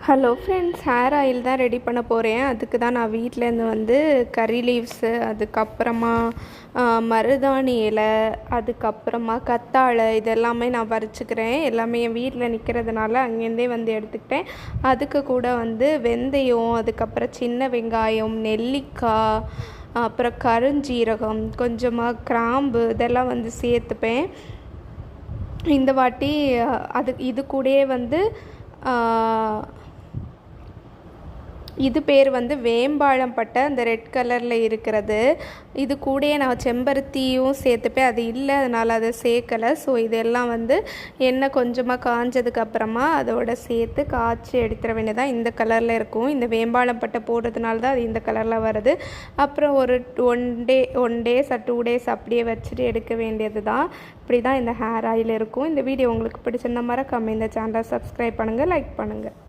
Hello friends, hair oil தான் ready பண்ண போகிறேன். அதுக்கு தான் நான் வீட்டிலேருந்து வந்து கறி லீவ்ஸு, அதுக்கப்புறமா மருதாணி இலை, அதுக்கப்புறமா கத்தாழை, இதெல்லாமே நான் பறிச்சுக்கிறேன். எல்லாமே என் வீட்டில் நிற்கிறதுனால அங்கேருந்தே வந்து எடுத்துக்கிட்டேன். அதுக்கு கூட வந்து வெந்தயம், அதுக்கப்புறம் சின்ன வெங்காயம், நெல்லிக்காய், அப்புறம் கருஞ்சீரகம், கொஞ்சமாக கிராம்பு, இதெல்லாம் வந்து சேர்த்துப்பேன். இந்த வாட்டி இது கூடயே வந்து இது பேர் வந்து வேம்பாழம் பட்டை, அந்த ரெட் கலரில் இருக்கிறது. இது கூடயே நான் செம்பருத்தியும் சேர்த்துப்பேன். அது இல்லை, அதனால் அதை சேர்க்கலை. ஸோ இதெல்லாம் வந்து எண்ணெய் கொஞ்சமாக காஞ்சதுக்கப்புறமா அதோட சேர்த்து காய்ச்சி எடுத்துட வேண்டியதான். இந்த கலரில் இருக்கும். இந்த வேம்பாழம் பட்டை போடுறதுனால தான் அது இந்த கலரில் வருது. அப்புறம் ஒரு ஒன் டேஸ் 2 டேஸ் அப்படியே வச்சுட்டு எடுக்க வேண்டியது தான். இப்படி தான் இந்த ஹேர் ஆயில் இருக்கும். இந்த வீடியோ உங்களுக்கு பிடிச்சிருந்த மறக்காம இந்த சேனலை சப்ஸ்கிரைப் பண்ணுங்கள், லைக் பண்ணுங்கள்.